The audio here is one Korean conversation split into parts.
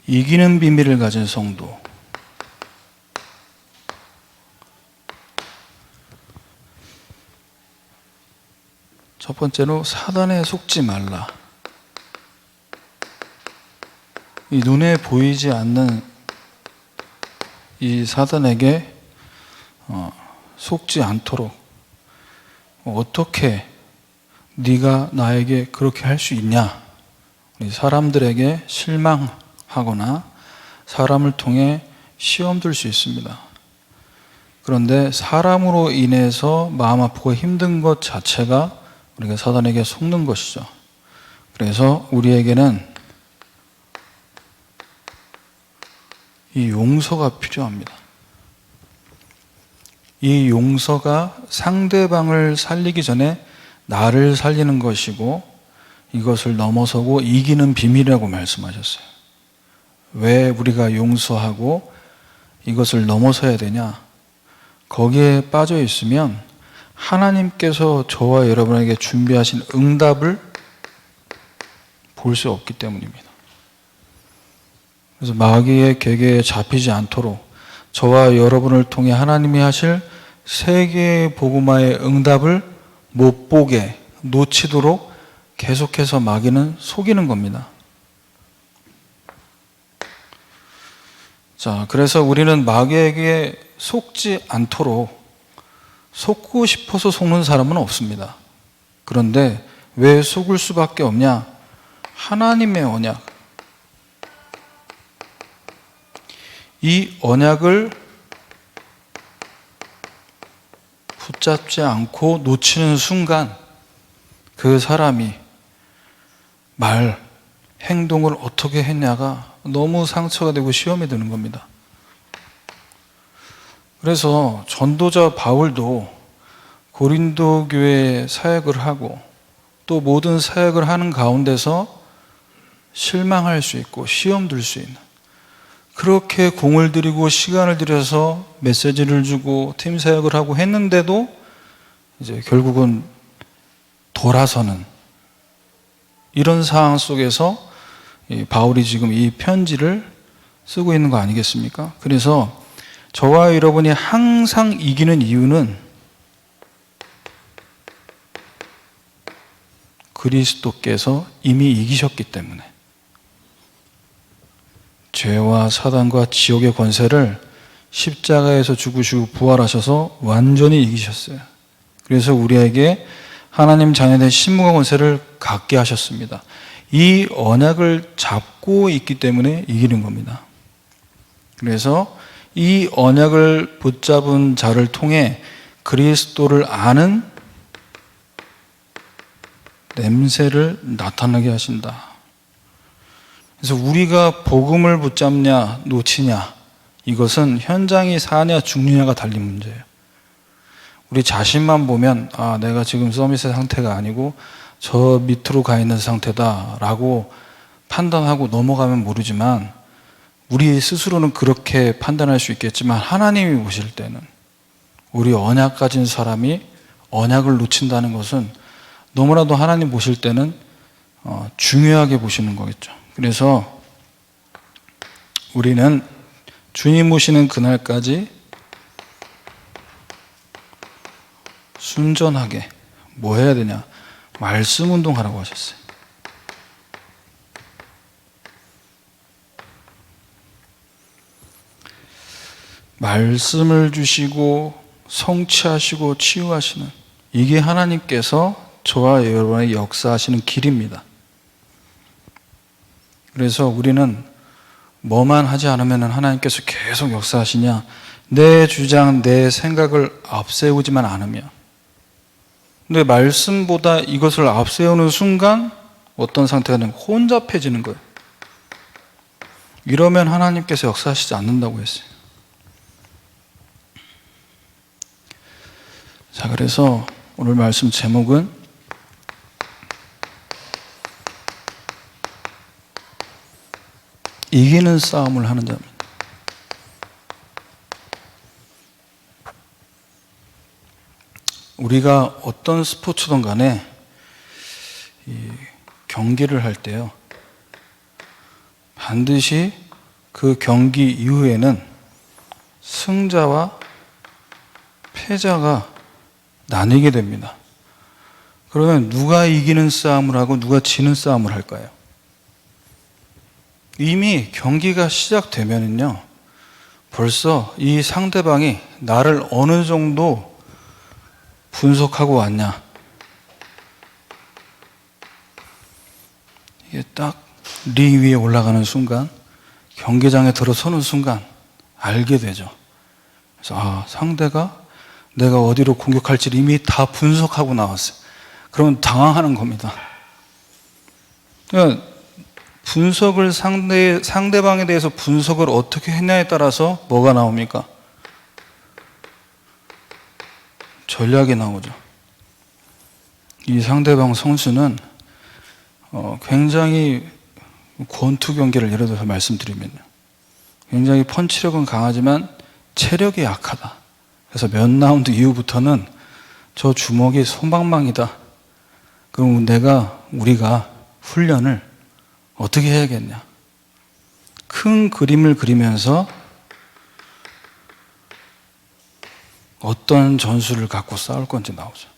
이기는 비밀을 가진 성도. 첫 번째로 사단에 속지 말라. 이 눈에 보이지 않는 이 사단에게 속지 않도록, 어떻게 네가 나에게 그렇게 할 수 있냐? 우리 사람들에게 실망하거나 사람을 통해 시험 들 수 있습니다. 그런데 사람으로 인해서 마음 아프고 힘든 것 자체가 우리가 사단에게 속는 것이죠. 그래서 우리에게는 이 용서가 필요합니다. 이 용서가 상대방을 살리기 전에 나를 살리는 것이고, 이것을 넘어서고 이기는 비밀이라고 말씀하셨어요. 왜 우리가 용서하고 이것을 넘어서야 되냐? 거기에 빠져 있으면 하나님께서 저와 여러분에게 준비하신 응답을 볼 수 없기 때문입니다. 그래서 마귀의 계계에 잡히지 않도록 저와 여러분을 통해 하나님이 하실 세계의 복음화의 응답을 못 보게, 놓치도록 계속해서 마귀는 속이는 겁니다. 자, 그래서 우리는 마귀에게 속지 않도록, 속고 싶어서 속는 사람은 없습니다. 그런데 왜 속을 수밖에 없냐? 하나님의 언약. 이 언약을 붙잡지 않고 놓치는 순간 그 사람이 말, 행동을 어떻게 했냐가 너무 상처가 되고 시험이 되는 겁니다. 그래서 전도자 바울도 고린도 교회에 사역을 하고 또 모든 사역을 하는 가운데서 실망할 수 있고 시험 들 수 있는, 그렇게 공을 들이고 시간을 들여서 메시지를 주고 팀 사역을 하고 했는데도 이제 결국은 돌아서는 이런 상황 속에서 바울이 지금 이 편지를 쓰고 있는 거 아니겠습니까? 그래서 저와 여러분이 항상 이기는 이유는 그리스도께서 이미 이기셨기 때문에, 죄와 사단과 지옥의 권세를 십자가에서 죽으시고 부활하셔서 완전히 이기셨어요. 그래서 우리에게 하나님 자녀된 신분과 권세를 갖게 하셨습니다. 이 언약을 잡고 있기 때문에 이기는 겁니다. 그래서 이 언약을 붙잡은 자를 통해 그리스도를 아는 냄새를 나타나게 하신다. 그래서 우리가 복음을 붙잡냐 놓치냐, 이것은 현장이 사냐 죽느냐가 달린 문제예요. 우리 자신만 보면 내가 지금 서밋의 상태가 아니고 저 밑으로 가 있는 상태다라고 판단하고 넘어가면 모르지만, 우리 스스로는 그렇게 판단할 수 있겠지만 하나님이 보실 때는, 우리 언약 가진 사람이 언약을 놓친다는 것은 너무나도 하나님 보실 때는 중요하게 보시는 거겠죠. 그래서 우리는 주님 오시는 그날까지 순전하게 뭐 해야 되냐? 말씀 운동하라고 하셨어요. 말씀을 주시고 성취하시고 치유하시는, 이게 하나님께서 저와 여러분의 역사하시는 길입니다. 그래서 우리는 뭐만 하지 않으면 하나님께서 계속 역사하시냐? 내 주장, 내 생각을 앞세우지만 않으면. 근데 말씀보다 이것을 앞세우는 순간 어떤 상태가 되면 혼잡해지는 거예요. 이러면 하나님께서 역사하시지 않는다고 했어요. 자, 그래서 오늘 말씀 제목은 이기는 싸움을 하는 자입니다. 우리가 어떤 스포츠든 간에 이 경기를 할 때요, 반드시 그 경기 이후에는 승자와 패자가 나뉘게 됩니다. 그러면 누가 이기는 싸움을 하고 누가 지는 싸움을 할까요? 이미 경기가 시작되면은요, 벌써 이 상대방이 나를 어느 정도 분석하고 왔냐, 이게 딱 링 위에 올라가는 순간, 경기장에 들어서는 순간 알게 되죠. 그래서 상대가 내가 어디로 공격할지를 이미 다 분석하고 나왔어요. 그러면 당황하는 겁니다. 그러니까 분석을 상대방에 대해서 분석을 어떻게 했냐에 따라서 뭐가 나옵니까? 전략이 나오죠. 이 상대방 선수는 굉장히 권투 경기를 예를 들어서 말씀드리면요, 굉장히 펀치력은 강하지만 체력이 약하다. 그래서 몇 라운드 이후부터는 저 주먹이 솜방망이다. 그럼 우리가 훈련을 어떻게 해야겠냐? 큰 그림을 그리면서 어떤 전술을 갖고 싸울 건지 나오죠.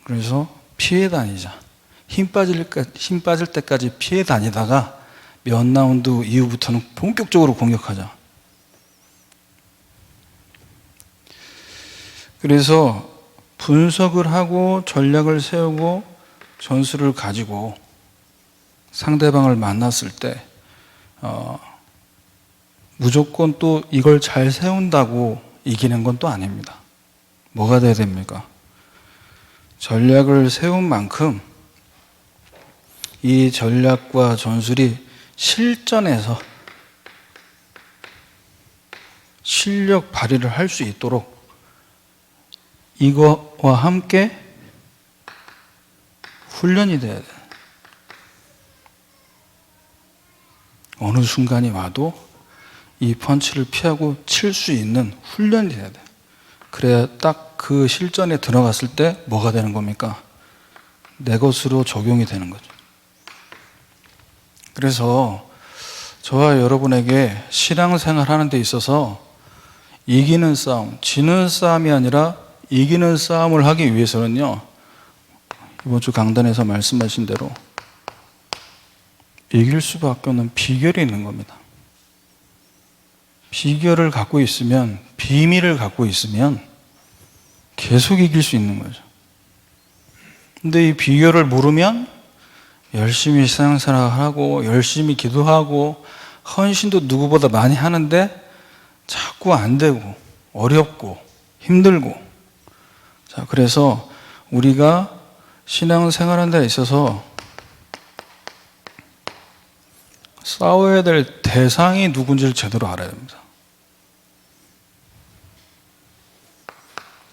그래서 피해 다니자. 힘 빠질 때까지 피해 다니다가 몇 라운드 이후부터는 본격적으로 공격하자. 그래서 분석을 하고 전략을 세우고 전술을 가지고 상대방을 만났을 때 무조건 또 이걸 잘 세운다고 이기는 건 또 아닙니다. 뭐가 돼야 됩니까? 전략을 세운 만큼 이 전략과 전술이 실전에서 실력 발휘를 할 수 있도록 이거와 함께 훈련이 돼야 돼. 어느 순간이 와도 이 펀치를 피하고 칠 수 있는 훈련이 돼야 돼. 그래야 딱 그 실전에 들어갔을 때 뭐가 되는 겁니까? 내 것으로 적용이 되는 거죠. 그래서 저와 여러분에게 신앙생활 하는 데 있어서 이기는 싸움, 지는 싸움이 아니라 이기는 싸움을 하기 위해서는요, 이번 주 강단에서 말씀하신 대로 이길 수밖에 없는 비결이 있는 겁니다. 비결을 갖고 있으면, 비밀을 갖고 있으면 계속 이길 수 있는 거죠. 근데 이 비결을 모르면 열심히 신앙생활하고 열심히 기도하고 헌신도 누구보다 많이 하는데 자꾸 안 되고 어렵고 힘들고. 자, 그래서 우리가 신앙생활하는 데 있어서 싸워야 될 대상이 누군지를 제대로 알아야 됩니다.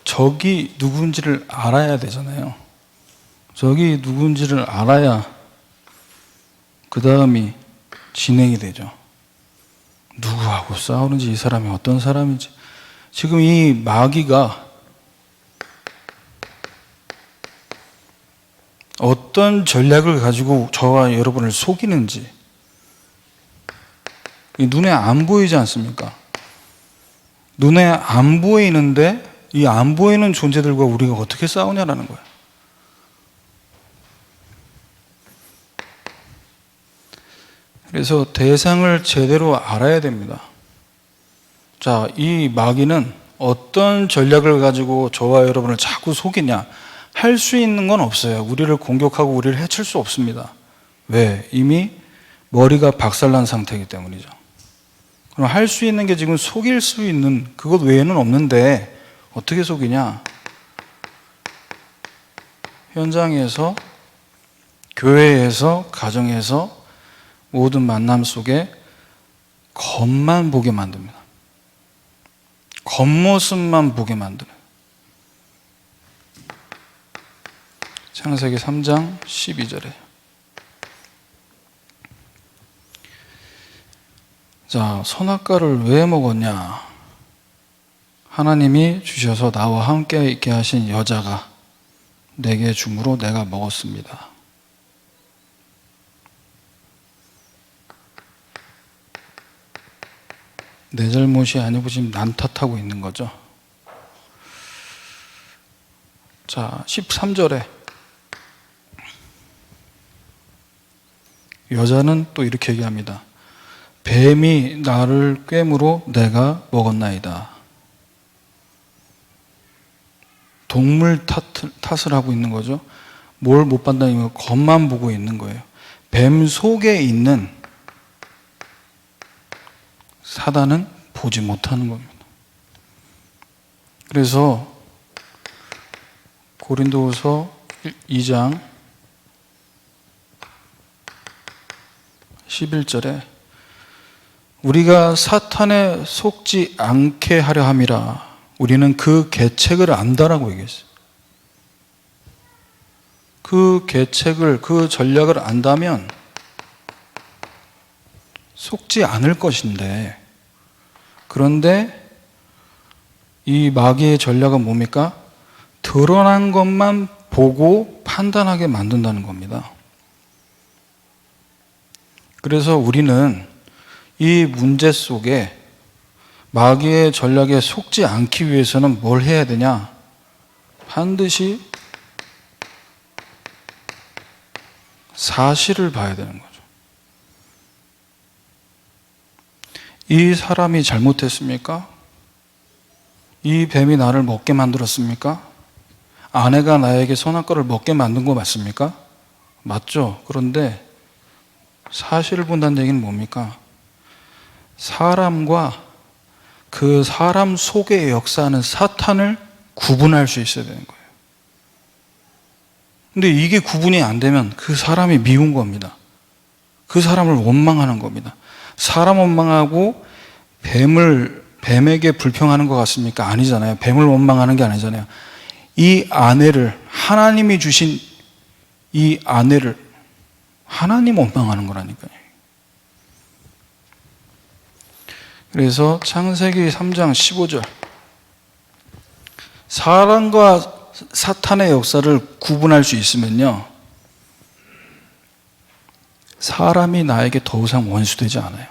적이 누군지를 알아야 되잖아요. 적이 누군지를 알아야 그 다음이 진행이 되죠. 누구하고 싸우는지, 이 사람이 어떤 사람인지. 지금 이 마귀가 어떤 전략을 가지고 저와 여러분을 속이는지 눈에 안 보이지 않습니까? 눈에 안 보이는데 이 안 보이는 존재들과 우리가 어떻게 싸우냐라는 거예요. 그래서 대상을 제대로 알아야 됩니다. 자, 이 마귀는 어떤 전략을 가지고 저와 여러분을 자꾸 속이냐? 할 수 있는 건 없어요. 우리를 공격하고 우리를 해칠 수 없습니다. 왜? 이미 머리가 박살난 상태이기 때문이죠. 그럼 할 수 있는 게 지금 속일 수 있는 그것 외에는 없는데 어떻게 속이냐? 현장에서, 교회에서, 가정에서 모든 만남 속에 겉만 보게 만듭니다. 겉모습만 보게 만드는. 창세기 3장 12절에. 자, 선악과를 왜 먹었냐? 하나님이 주셔서 나와 함께 있게 하신 여자가 내게 주므로 내가 먹었습니다. 내 잘못이 아니고 지금 난 탓하고 있는 거죠. 자, 13절에 여자는 또 이렇게 얘기합니다. 뱀이 나를 꿰므로 내가 먹었나이다. 동물 탓을 하고 있는 거죠. 뭘 못 봤다는 거, 겉만 보고 있는 거예요. 뱀 속에 있는 사단은 보지 못하는 겁니다. 그래서 고린도후서 2장 11절에 우리가 사탄에 속지 않게 하려 함이라. 우리는 그 계책을 안다라고 얘기했어요. 그 계책을, 그 전략을 안다면 속지 않을 것인데, 그런데 이 마귀의 전략은 뭡니까? 드러난 것만 보고 판단하게 만든다는 겁니다. 그래서 우리는 이 문제 속에 마귀의 전략에 속지 않기 위해서는 뭘 해야 되냐? 반드시 사실을 봐야 되는 거죠. 이 사람이 잘못했습니까? 이 뱀이 나를 먹게 만들었습니까? 아내가 나에게 선악과를 먹게 만든 거 맞습니까? 맞죠. 그런데 사실을 본다는 얘기는 뭡니까? 사람과 그 사람 속에 역사하는 사탄을 구분할 수 있어야 되는 거예요. 근데 이게 구분이 안 되면 그 사람이 미운 겁니다. 그 사람을 원망하는 겁니다. 사람 원망하고 뱀에게 불평하는 것 같습니까? 아니잖아요. 뱀을 원망하는 게 아니잖아요. 이 아내를, 하나님이 주신 이 아내를 하나님 원망하는 거라니까요. 그래서 창세기 3장 15절, 사람과 사탄의 역사를 구분할 수 있으면요, 사람이 나에게 더 이상 원수되지 않아요.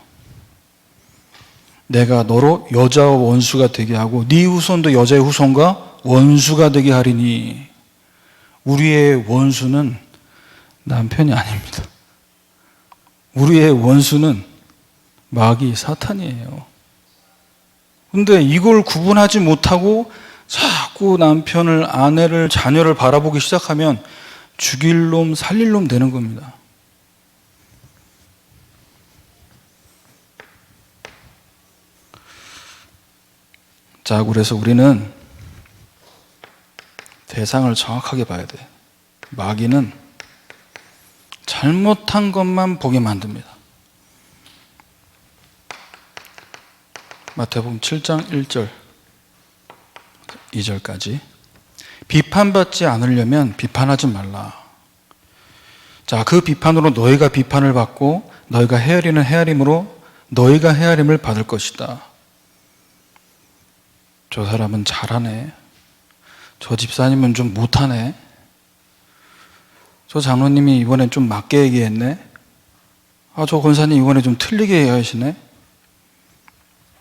내가 너로 여자와 원수가 되게 하고 네 후손도 여자의 후손과 원수가 되게 하리니. 우리의 원수는 남편이 아닙니다. 우리의 원수는 마귀 사탄이에요. 근데 이걸 구분하지 못하고 자꾸 남편을, 아내를, 자녀를 바라보기 시작하면 죽일 놈, 살릴 놈 되는 겁니다. 자, 그래서 우리는 대상을 정확하게 봐야 돼. 마귀는 잘못한 것만 보게 만듭니다. 마태복음 7장 1절 2절까지. 비판받지 않으려면 비판하지 말라. 자, 그 비판으로 너희가 비판을 받고 너희가 헤아리는 헤아림으로 너희가 헤아림을 받을 것이다. 저 사람은 잘하네. 저 집사님은 좀 못하네. 저 장로님이 이번엔 좀 맞게 얘기했네. 저 권사님 이번에 좀 틀리게 얘기하시네.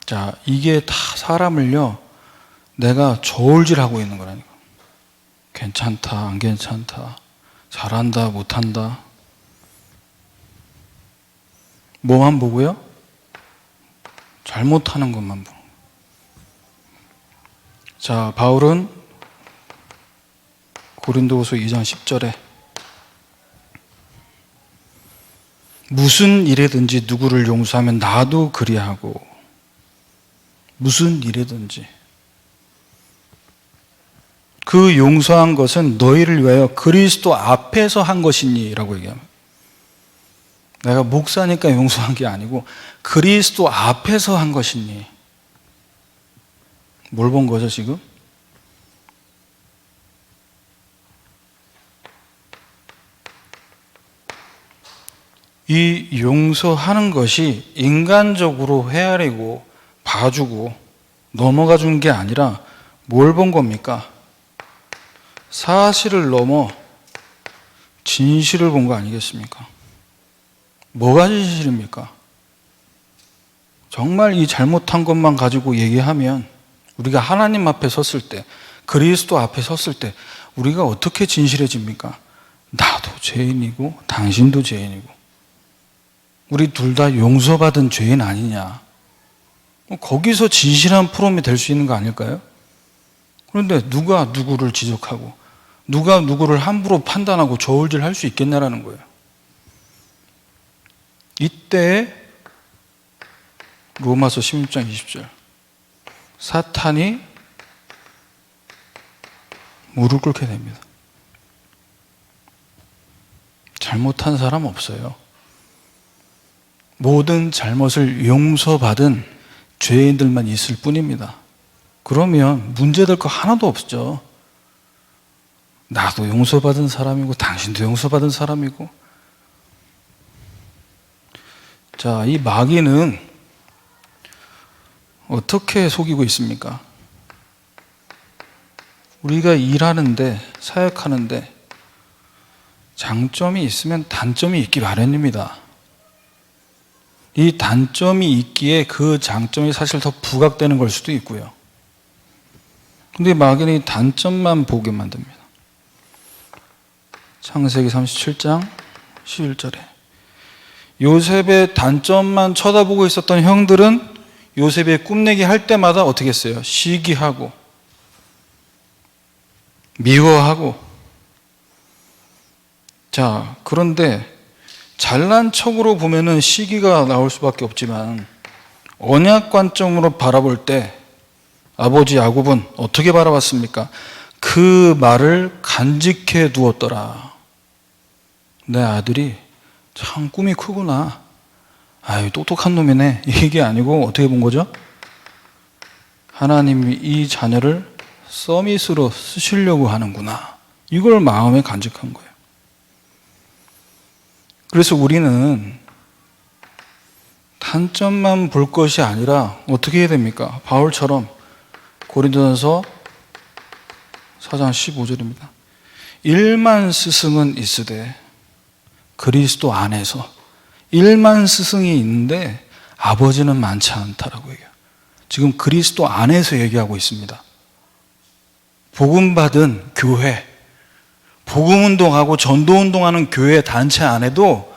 자, 이게 다 사람을요, 내가 저울질하고 있는 거라니까. 괜찮다, 안 괜찮다, 잘한다, 못한다. 뭐만 보고요? 잘못하는 것만 보고. 자, 바울은 고린도후서 2장 10절에 무슨 일에든지 누구를 용서하면 나도 그리하고, 무슨 일에든지 그 용서한 것은 너희를 위하여 그리스도 앞에서 한 것이니 라고 얘기합니다. 내가 목사니까 용서한 게 아니고 그리스도 앞에서 한 것이니. 뭘 본 거죠 지금? 이 용서하는 것이 인간적으로 헤아리고 봐주고 넘어가 준 게 아니라 뭘 본 겁니까? 사실을 넘어 진실을 본 거 아니겠습니까? 뭐가 진실입니까? 정말 이 잘못한 것만 가지고 얘기하면 우리가 하나님 앞에 섰을 때, 그리스도 앞에 섰을 때 우리가 어떻게 진실해집니까? 나도 죄인이고 당신도 죄인이고 우리 둘 다 용서받은 죄인 아니냐. 거기서 진실한 포럼이 될 수 있는 거 아닐까요? 그런데 누가 누구를 지적하고 누가 누구를 함부로 판단하고 저울질 할 수 있겠냐라는 거예요. 이때 로마서 16장 20절 사탄이 무릎 꿇게 됩니다. 잘못한 사람 없어요. 모든 잘못을 용서받은 죄인들만 있을 뿐입니다. 그러면 문제될 거 하나도 없죠. 나도 용서받은 사람이고 당신도 용서받은 사람이고. 자, 이 마귀는 어떻게 속이고 있습니까? 우리가 일하는데, 사역하는데 장점이 있으면 단점이 있기 마련입니다. 이 단점이 있기에 그 장점이 사실 더 부각되는 걸 수도 있고요. 근데 마귀는 이 단점만 보게 만듭니다. 창세기 37장 11절에 요셉의 단점만 쳐다보고 있었던 형들은 요셉의 꿈내기 할 때마다 어떻게 했어요? 시기하고 미워하고. 자, 그런데 잘난 척으로 보면은 시기가 나올 수밖에 없지만 언약 관점으로 바라볼 때 아버지 야곱은 어떻게 바라봤습니까? 그 말을 간직해 두었더라. 내 아들이 참 꿈이 크구나. 아유, 똑똑한 놈이네. 이게 아니고 어떻게 본 거죠? 하나님이 이 자녀를 서밋으로 쓰시려고 하는구나. 이걸 마음에 간직한 거예요. 그래서 우리는 단점만 볼 것이 아니라 어떻게 해야 됩니까? 바울처럼 고린도전서 4장 15절입니다. 일만 스승은 있으되 그리스도 안에서 일만 스승이 있는데 아버지는 많지 않다라고 얘기해요. 지금 그리스도 안에서 얘기하고 있습니다. 복음 받은 교회, 복음 운동하고 전도 운동하는 교회 단체 안에도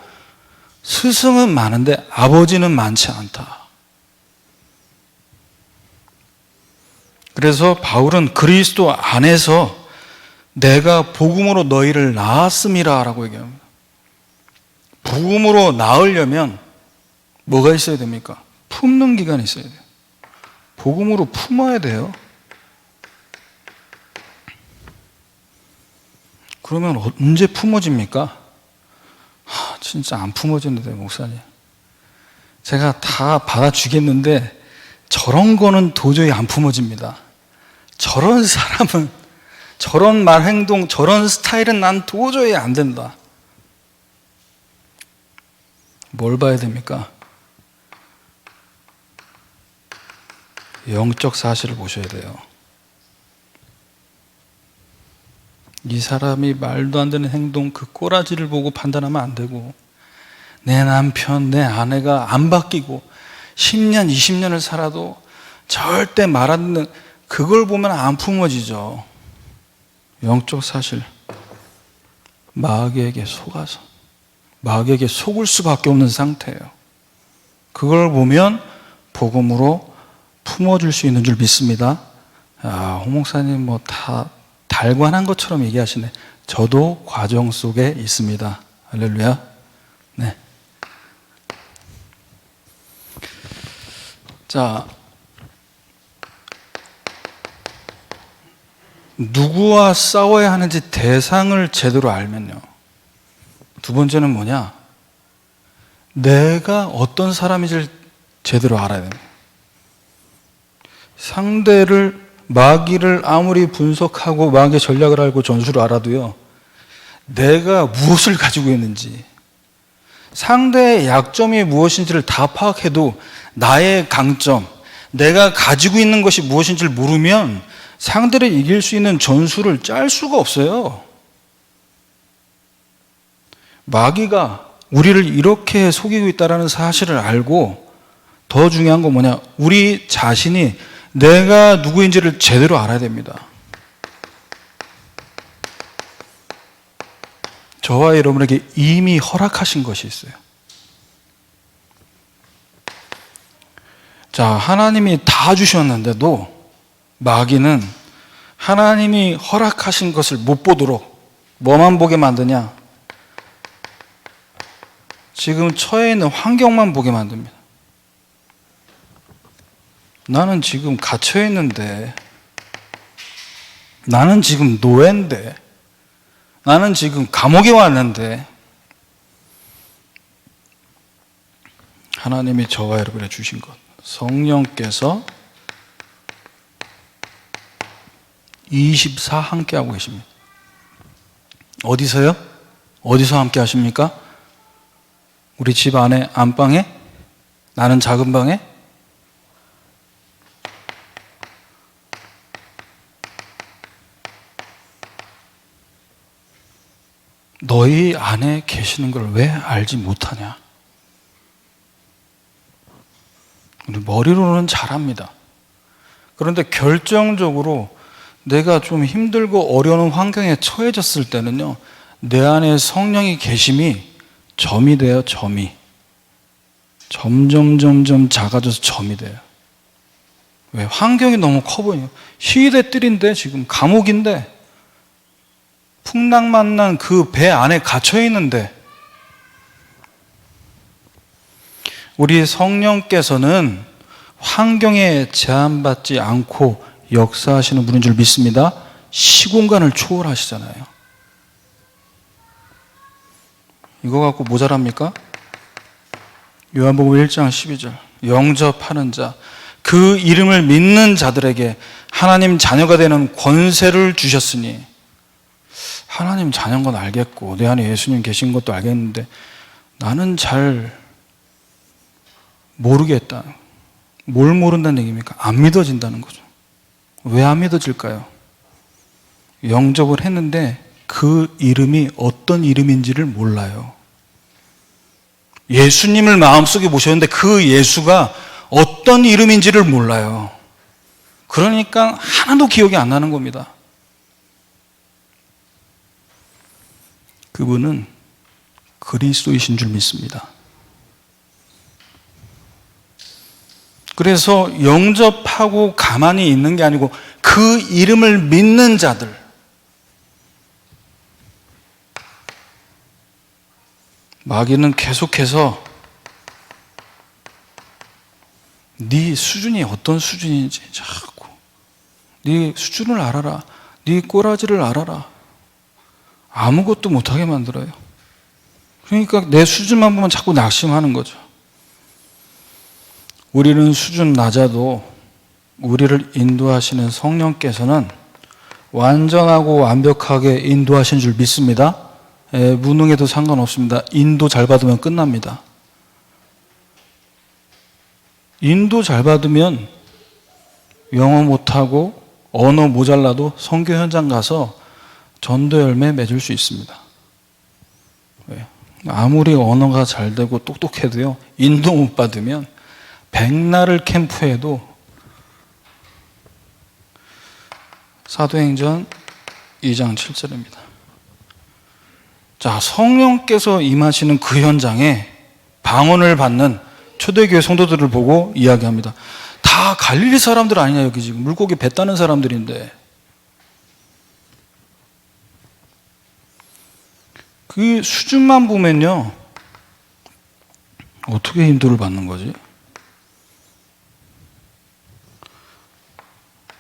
스승은 많은데 아버지는 많지 않다. 그래서 바울은 그리스도 안에서 내가 복음으로 너희를 낳았음이라 라고 얘기합니다. 복음으로 낳으려면 뭐가 있어야 됩니까? 품는 기간이 있어야 돼요. 복음으로 품어야 돼요. 그러면 언제 품어집니까? 진짜 안 품어지는데 목사님. 제가 다 받아주겠는데 저런 거는 도저히 안 품어집니다. 저런 사람은, 저런 말 행동, 저런 스타일은 난 도저히 안 된다. 뭘 봐야 됩니까? 영적 사실을 보셔야 돼요. 이 사람이 말도 안 되는 행동, 그 꼬라지를 보고 판단하면 안 되고, 내 남편, 내 아내가 안 바뀌고 10년, 20년을 살아도 절대 말 안 듣는, 그걸 보면 안 품어지죠. 영적 사실. 마귀에게 속아서, 마귀에게 속을 수밖에 없는 상태예요. 그걸 보면 복음으로 품어줄 수 있는 줄 믿습니다. 홍 목사님 뭐 다 달관한 것처럼 얘기하시네. 저도 과정 속에 있습니다. 할렐루야. 네. 자, 누구와 싸워야 하는지 대상을 제대로 알면요. 두 번째는 뭐냐? 내가 어떤 사람인지를 제대로 알아야 됩니다. 상대를, 마귀를 아무리 분석하고 마귀의 전략을 알고 전술을 알아도요, 내가 무엇을 가지고 있는지, 상대의 약점이 무엇인지를 다 파악해도 나의 강점, 내가 가지고 있는 것이 무엇인지를 모르면 상대를 이길 수 있는 전술을 짤 수가 없어요. 마귀가 우리를 이렇게 속이고 있다는 사실을 알고 더 중요한 건 뭐냐? 우리 자신이 내가 누구인지를 제대로 알아야 됩니다. 저와 여러분에게 이미 허락하신 것이 있어요. 자, 하나님이 다 주셨는데도 마귀는 하나님이 허락하신 것을 못 보도록 뭐만 보게 만드냐? 지금 처해 있는 환경만 보게 만듭니다. 나는 지금 갇혀 있는데, 나는 지금 노예인데, 나는 지금 감옥에 왔는데, 하나님이 저와 여러분에 주신 것, 성령께서 24 함께하고 계십니다. 어디서요? 어디서 함께 하십니까? 우리 집 안에 안방에? 나는 작은 방에? 너희 안에 계시는 걸 왜 알지 못하냐? 우리 머리로는 잘합니다. 그런데 결정적으로 내가 좀 힘들고 어려운 환경에 처해졌을 때는요, 내 안에 성령이 계심이 점이 돼요, 점이. 점점 작아져서 점이 돼요. 왜? 환경이 너무 커 보여요. 시대 뜰인데, 지금 감옥인데, 풍랑만난 그 배 안에 갇혀 있는데, 우리 성령께서는 환경에 제한받지 않고 역사하시는 분인 줄 믿습니다. 시공간을 초월하시잖아요. 이거 갖고 모자랍니까? 요한복음 1장 12절. 영접하는 자, 그 이름을 믿는 자들에게 하나님 자녀가 되는 권세를 주셨으니, 하나님 자녀인 건 알겠고 내 안에 예수님 계신 것도 알겠는데 나는 잘 모르겠다. 뭘 모른다는 얘기입니까? 안 믿어진다는 거죠. 왜 안 믿어질까요? 영접을 했는데 그 이름이 어떤 이름인지를 몰라요. 예수님을 마음속에 모셨는데 그 예수가 어떤 이름인지를 몰라요. 그러니까 하나도 기억이 안 나는 겁니다. 그분은 그리스도이신 줄 믿습니다. 그래서 영접하고 가만히 있는 게 아니고 그 이름을 믿는 자들, 마귀는 계속해서 네 수준이 어떤 수준인지 자꾸 네 수준을 알아라, 네 꼬라지를 알아라, 아무것도 못하게 만들어요. 그러니까 내 수준만 보면 자꾸 낙심하는 거죠. 우리는 수준 낮아도 우리를 인도하시는 성령께서는 완전하고 완벽하게 인도하신 줄 믿습니다. 무능해도 상관없습니다. 인도 잘 받으면 끝납니다. 인도 잘 받으면 영어 못하고 언어 모자라도 선교 현장 가서 전도 열매 맺을 수 있습니다. 아무리 언어가 잘 되고 똑똑해도요, 인도 못 받으면 백날을 캠프해도. 사도행전 2장 7절입니다. 자, 성령께서 임하시는 그 현장에 방언을 받는 초대교회 성도들을 보고 이야기합니다. 다 갈릴리 사람들 아니냐, 여기 지금 물고기 배 따는 사람들인데. 그 수준만 보면요, 어떻게 인도를 받는 거지?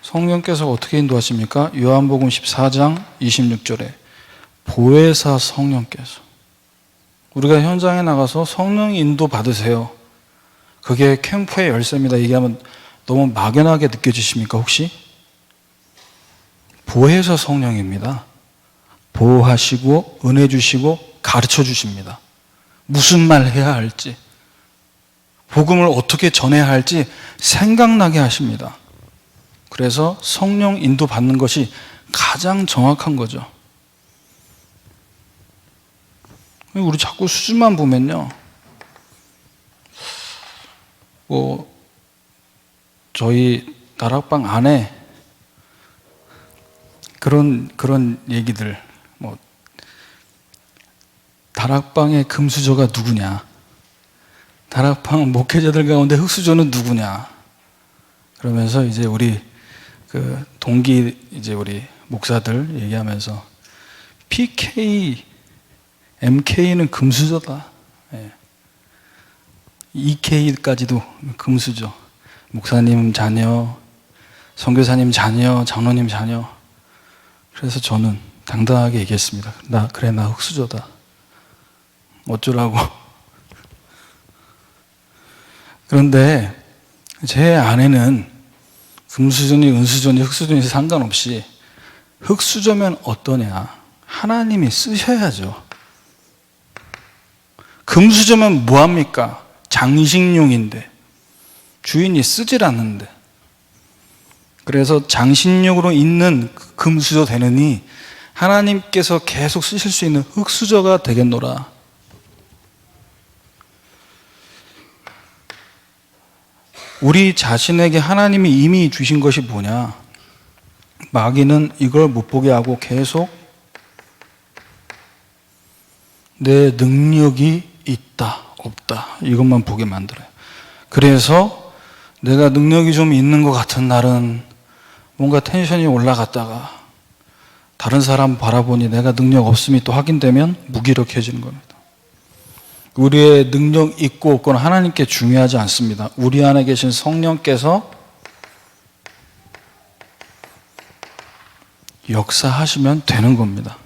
성령께서 어떻게 인도하십니까? 요한복음 14장 26절에 보혜사 성령께서, 우리가 현장에 나가서 성령 인도 받으세요. 그게 캠프의 열쇠입니다. 얘기하면 너무 막연하게 느껴지십니까 혹시? 보혜사 성령입니다. 보호하시고 은혜 주시고 가르쳐 주십니다. 무슨 말 해야 할지, 복음을 어떻게 전해야 할지 생각나게 하십니다. 그래서 성령 인도 받는 것이 가장 정확한 거죠. 우리 자꾸 수준만 보면요, 뭐 저희 다락방 안에 그런 얘기들, 뭐 다락방의 금수저가 누구냐, 다락방 목회자들 가운데 흙수저는 누구냐, 그러면서 이제 우리 그 동기 이제 우리 목사들 얘기하면서 PK, MK는 금수저다. 예. EK까지도 금수저. 목사님 자녀, 선교사님 자녀, 장로님 자녀. 그래서 저는 당당하게 얘기했습니다. 나 흙수저다. 어쩌라고. 그런데 제 아내는 금수저니 은수저니 흙수저니 상관없이 흙수저면 어떠냐, 하나님이 쓰셔야죠. 금수저면 뭐합니까? 장식용인데 주인이 쓰질 않는데. 그래서 장식용으로 있는 금수저 되느니 하나님께서 계속 쓰실 수 있는 흙수저가 되겠노라. 우리 자신에게 하나님이 이미 주신 것이 뭐냐? 마귀는 이걸 못 보게 하고 계속 내 능력이 있다, 없다, 이것만 보게 만들어요. 그래서 내가 능력이 좀 있는 것 같은 날은 뭔가 텐션이 올라갔다가 다른 사람 바라보니 내가 능력 없음이 또 확인되면 무기력해지는 겁니다. 우리의 능력 있고 없고는 하나님께 중요하지 않습니다. 우리 안에 계신 성령께서 역사하시면 되는 겁니다.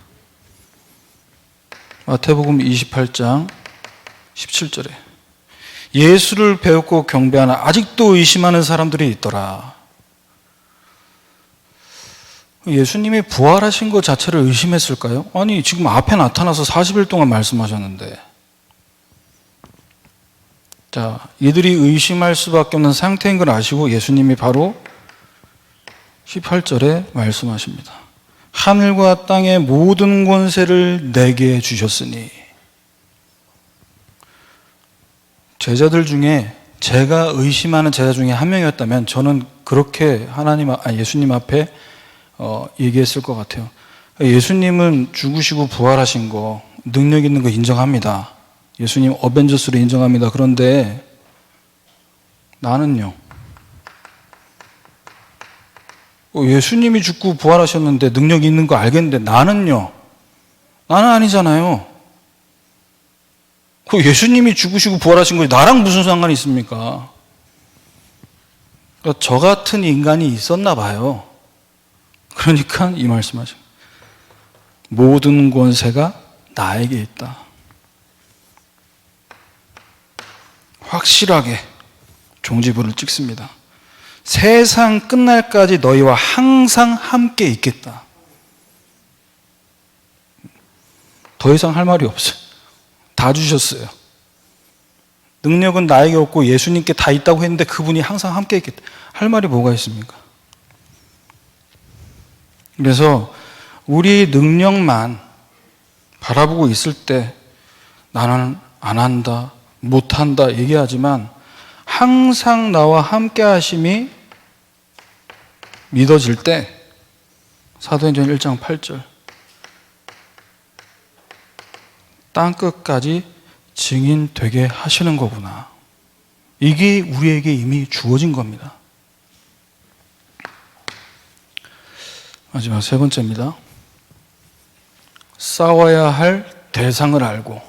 마태복음 28장 17절에 예수를 배웠고 경배하나 아직도 의심하는 사람들이 있더라. 예수님이 부활하신 것 자체를 의심했을까요? 아니, 지금 앞에 나타나서 40일 동안 말씀하셨는데. 자, 이들이 의심할 수밖에 없는 상태인 걸 아시고 예수님이 바로 18절에 말씀하십니다. 하늘과 땅의 모든 권세를 내게 주셨으니. 제자들 중에 제가 의심하는 제자 중에 한 명이었다면 저는 그렇게 예수님 앞에 얘기했을 것 같아요. 예수님은 죽으시고 부활하신 거, 능력 있는 거 인정합니다. 예수님 어벤져스로 인정합니다. 그런데 나는요? 예수님이 죽고 부활하셨는데 능력 있는 거 알겠는데 나는요? 나는 아니잖아요. 그 예수님이 죽으시고 부활하신 거 나랑 무슨 상관이 있습니까? 그러니까 저 같은 인간이 있었나 봐요. 그러니까 이 말씀하죠. 모든 권세가 나에게 있다. 확실하게 종지부를 찍습니다. 세상 끝날까지 너희와 항상 함께 있겠다. 더 이상 할 말이 없어요. 다 주셨어요. 능력은 나에게 없고 예수님께 다 있다고 했는데 그분이 항상 함께 있겠다. 할 말이 뭐가 있습니까? 그래서 우리 능력만 바라보고 있을 때 나는 안 한다, 못한다 얘기하지만 항상 나와 함께 하심이 믿어질 때 사도행전 1장 8절 땅끝까지 증인 되게 하시는 거구나. 이게 우리에게 이미 주어진 겁니다. 마지막 세 번째입니다. 싸워야 할 대상을 알고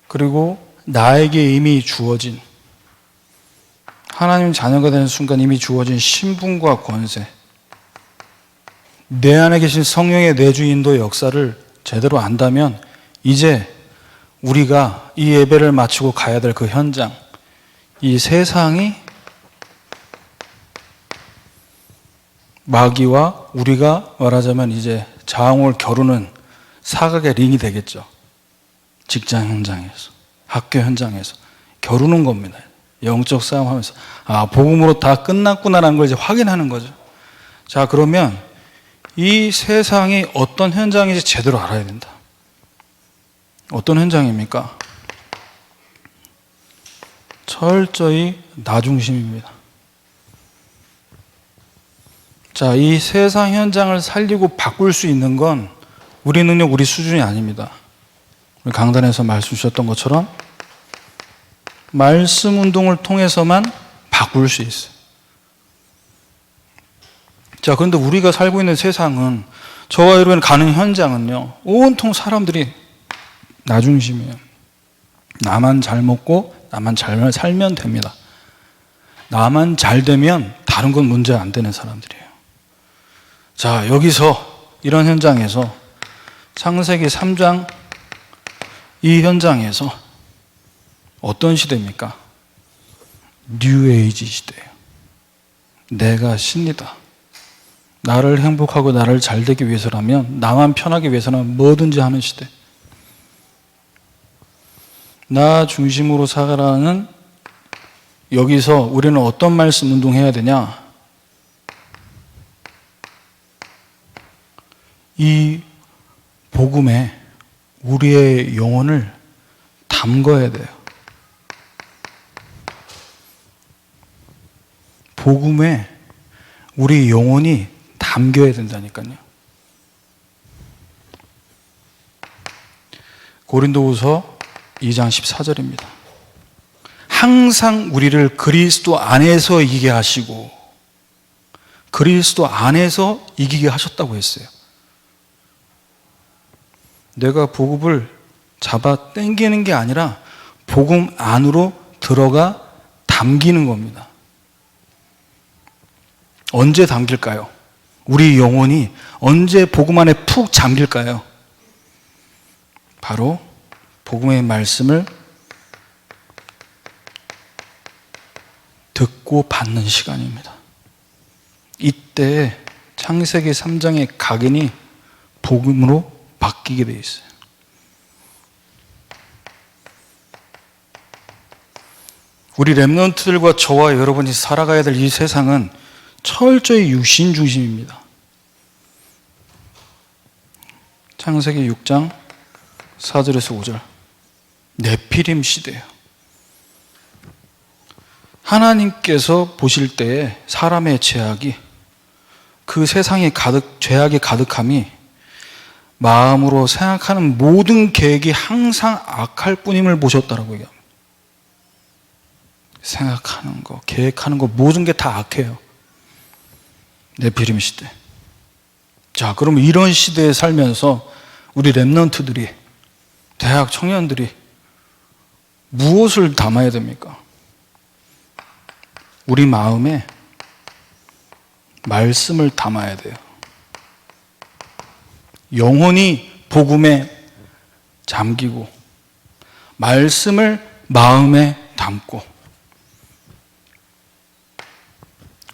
그리고 나에게 이미 주어진 하나님 자녀가 되는 순간 이미 주어진 신분과 권세, 내 안에 계신 성령의 내주 인도의 역사를 제대로 안다면 이제 우리가 이 예배를 마치고 가야 될 그 현장, 이 세상이 마귀와 우리가 말하자면 이제 장을 겨루는 사각의 링이 되겠죠. 직장 현장에서, 학교 현장에서 겨루는 겁니다. 영적 싸움하면서 복음으로 다 끝났구나라는 걸 이제 확인하는 거죠. 자, 그러면 이 세상이 어떤 현장인지 제대로 알아야 된다. 어떤 현장입니까? 철저히 나 중심입니다. 자, 이 세상 현장을 살리고 바꿀 수 있는 건 우리 능력, 우리 수준이 아닙니다. 우리 강단에서 말씀 주셨던 것처럼 말씀 운동을 통해서만 바꿀 수 있어요. 자, 그런데 우리가 살고 있는 세상은, 저와 여러분 가는 현장은요, 온통 사람들이 나 중심이에요. 나만 잘 먹고 나만 잘 살면 됩니다. 나만 잘 되면 다른 건 문제 안 되는 사람들이에요. 자, 여기서 이런 현장에서 창세기 3장 이 현장에서 어떤 시대입니까? 뉴에이지 시대예요. 내가 신이다. 나를 행복하고 나를 잘 되기 위해서라면, 나만 편하기 위해서는 뭐든지 하는 시대. 나 중심으로 살아가는, 여기서 우리는 어떤 말씀 운동해야 되냐? 이 복음에 우리의 영혼을 담궈야 돼요. 복음에 우리 영혼이 담겨야 된다니까요. 고린도후서 2장 14절입니다. 항상 우리를 그리스도 안에서 이기게 하시고 그리스도 안에서 이기게 하셨다고 했어요. 내가 복음을 잡아 당기는 게 아니라 복음 안으로 들어가 담기는 겁니다. 언제 담길까요? 우리 영혼이 언제 복음 안에 푹 잠길까요? 바로 복음의 말씀을 듣고 받는 시간입니다. 이때 창세기 3장의 각인이 복음으로 바뀌게 되어 있어요. 우리 렘넌트들과 저와 여러분이 살아가야 될 이 세상은 철저히 육신 중심입니다. 창세기 6장 4절에서 5절. 네피림 시대예요. 하나님께서 보실 때에 사람의 죄악이, 그 세상에 죄악이 가득함이 마음으로 생각하는 모든 계획이 항상 악할 뿐임을 보셨다라고 얘기합니다. 생각하는 거, 계획하는 거 모든 게 다 악해요. 네피림 시대. 자, 그럼 이런 시대에 살면서 우리 렘넌트들이, 대학 청년들이 무엇을 담아야 됩니까? 우리 마음에 말씀을 담아야 돼요. 영혼이 복음에 잠기고 말씀을 마음에 담고.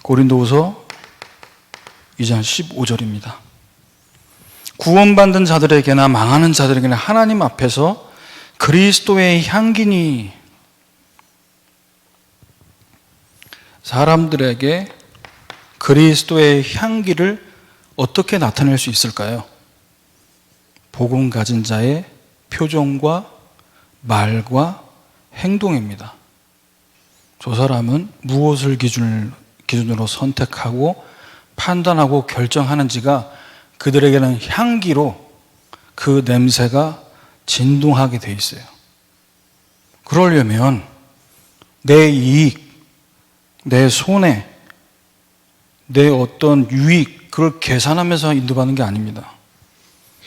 고린도후서 2장 15절입니다. 구원받는 자들에게나 망하는 자들에게나 하나님 앞에서 그리스도의 향기니. 사람들에게 그리스도의 향기를 어떻게 나타낼 수 있을까요? 복음 가진 자의 표정과 말과 행동입니다. 저 사람은 무엇을 기준으로 선택하고 판단하고 결정하는지가 그들에게는 향기로 그 냄새가 진동하게 돼 있어요. 그러려면 내 이익, 내 손해, 내 어떤 유익, 그걸 계산하면서 인도받는 게 아닙니다.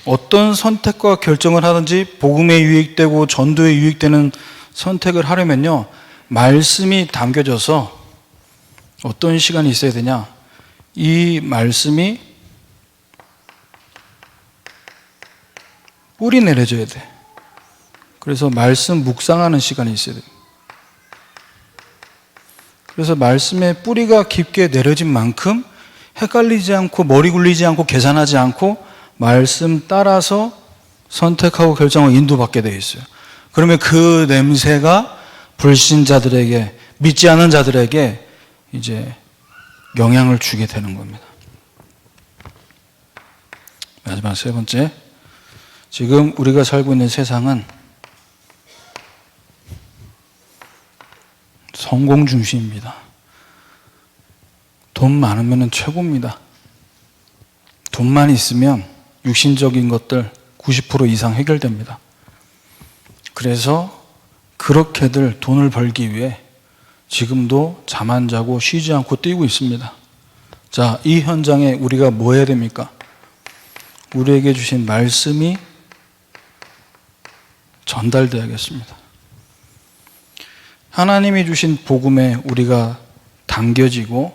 어떤 선택과 결정을 하든지 복음에 유익되고 전도에 유익되는 선택을 하려면요, 말씀이 담겨져서 어떤 시간이 있어야 되냐? 이 말씀이 뿌리 내려져야 돼. 그래서 말씀 묵상하는 시간이 있어야 돼. 그래서 말씀의 뿌리가 깊게 내려진 만큼 헷갈리지 않고 머리 굴리지 않고 계산하지 않고 말씀 따라서 선택하고 결정하고 인도받게 되어 있어요. 그러면 그 냄새가 불신자들에게, 믿지 않은 자들에게 이제 영향을 주게 되는 겁니다. 마지막 세 번째, 지금 우리가 살고 있는 세상은 성공 중시입니다. 돈 많으면 최고입니다. 돈만 있으면 육신적인 것들 90% 이상 해결됩니다. 그래서 그렇게들 돈을 벌기 위해 지금도 잠 안 자고 쉬지 않고 뛰고 있습니다. 자, 이 현장에 우리가 뭐 해야 됩니까? 우리에게 주신 말씀이 전달되어야겠습니다. 하나님이 주신 복음에 우리가 담겨지고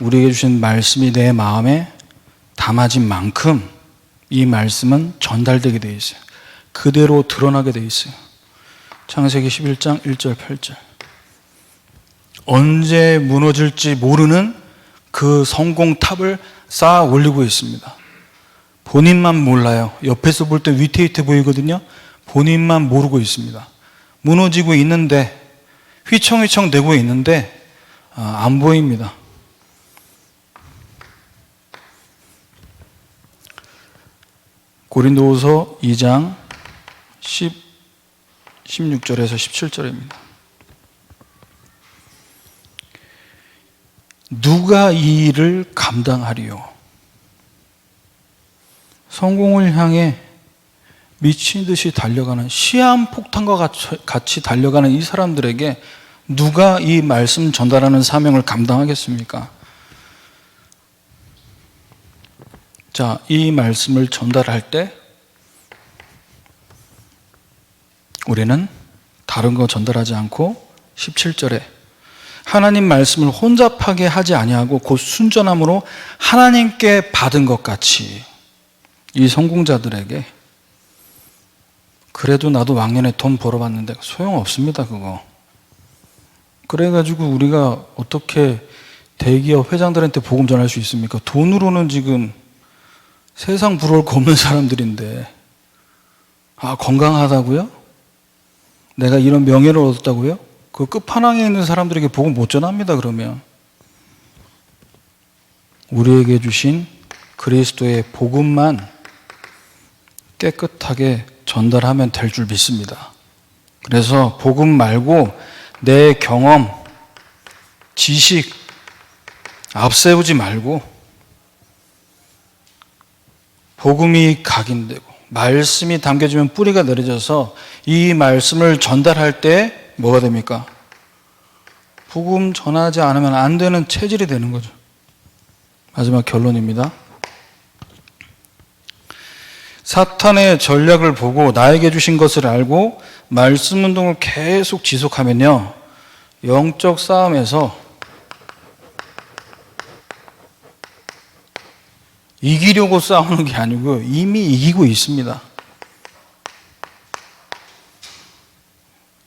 우리에게 주신 말씀이 내 마음에 담아진 만큼 이 말씀은 전달되게 되어 있어요. 그대로 드러나게 되어 있어요. 창세기 11장 1절 8절. 언제 무너질지 모르는 그 성공탑을 쌓아 올리고 있습니다. 본인만 몰라요. 옆에서 볼 때 위태위태 보이거든요. 본인만 모르고 있습니다. 무너지고 있는데, 휘청휘청 되고 있는데 안 보입니다. 고린도후서 2장 16절에서 17절입니다. 누가 이 일을 감당하리요? 성공을 향해 미친 듯이 달려가는 시한폭탄과 같이 달려가는 이 사람들에게 누가 이 말씀 전달하는 사명을 감당하겠습니까? 자, 이 말씀을 전달할 때 우리는 다른 거 전달하지 않고 17절에 하나님 말씀을 혼잡하게 하지 아니하고 곧 순전함으로 하나님께 받은 것 같이 이 성공자들에게 그래도 나도 왕년에 돈 벌어봤는데 소용없습니다, 그거. 그래가지고 우리가 어떻게 대기업 회장들한테 복음 전할 수 있습니까? 돈으로는 지금 세상 부러울 거 없는 사람들인데, 건강하다고요? 내가 이런 명예를 얻었다고요? 그 끝판왕에 있는 사람들에게 복음 못 전합니다, 그러면. 우리에게 주신 그리스도의 복음만 깨끗하게 전달하면 될 줄 믿습니다. 그래서 복음 말고 내 경험, 지식 앞세우지 말고 복음이 각인되고 말씀이 담겨지면 뿌리가 내려져서 이 말씀을 전달할 때 뭐가 됩니까? 복음 전하지 않으면 안 되는 체질이 되는 거죠. 마지막 결론입니다. 사탄의 전략을 보고 나에게 주신 것을 알고 말씀 운동을 계속 지속하면요, 영적 싸움에서 이기려고 싸우는 게 아니고 이미 이기고 있습니다.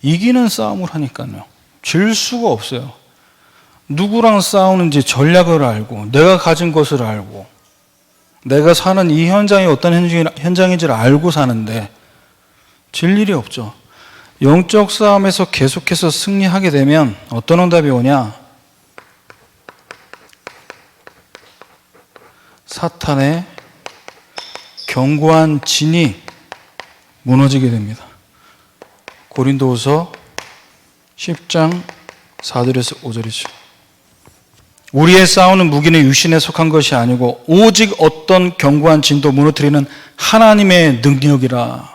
이기는 싸움을 하니까요. 질 수가 없어요. 누구랑 싸우는지 전략을 알고 내가 가진 것을 알고 내가 사는 이 현장이 어떤 현장인지를 알고 사는데 질 일이 없죠. 영적 싸움에서 계속해서 승리하게 되면 어떤 응답이 오냐? 사탄의 견고한 진이 무너지게 됩니다. 고린도후서 10장 4절에서 5절이죠. 우리의 싸우는 무기는 육신에 속한 것이 아니고 오직 어떤 견고한 진도 무너뜨리는 하나님의 능력이라.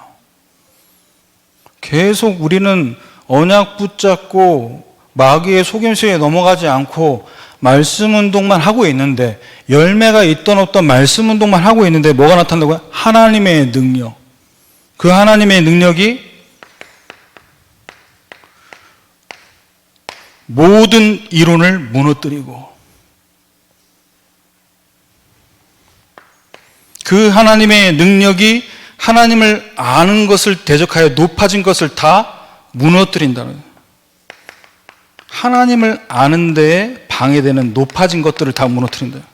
계속 우리는 언약 붙잡고 마귀의 속임수에 넘어가지 않고 말씀 운동만 하고 있는데, 열매가 있던 없던 말씀 운동만 하고 있는데 뭐가 나타난다고요? 하나님의 능력. 그 하나님의 능력이 모든 이론을 무너뜨리고 그 하나님의 능력이 하나님을 아는 것을 대적하여 높아진 것을 다 무너뜨린다는 거예요. 하나님을 아는 데에 방해되는 높아진 것들을 다 무너뜨린다.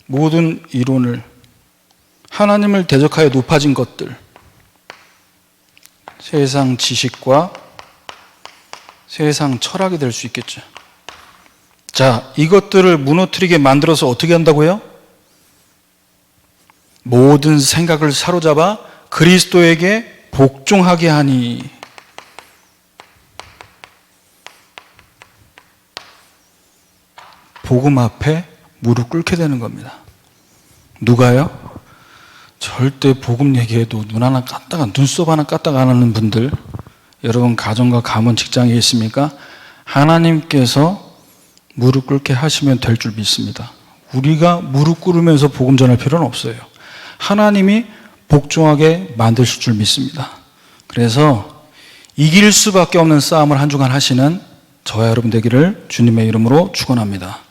모든 이론을, 하나님을 대적하여 높아진 것들, 세상 지식과 세상 철학이 될 수 있겠죠. 자, 이것들을 무너뜨리게 만들어서 어떻게 한다고요? 모든 생각을 사로잡아 그리스도에게 복종하게 하니. 복음 앞에 무릎 꿇게 되는 겁니다. 누가요? 절대 복음 얘기해도 눈 하나 깠다가 눈썹 하나 깠다가 안 하는 분들, 여러분 가정과 가문 직장에 있습니까? 하나님께서 무릎 꿇게 하시면 될 줄 믿습니다. 우리가 무릎 꿇으면서 복음 전할 필요는 없어요. 하나님이 복종하게 만드실 줄 믿습니다. 그래서 이길 수밖에 없는 싸움을 한 주간 하시는 저와 여러분 되기를 주님의 이름으로 축원합니다.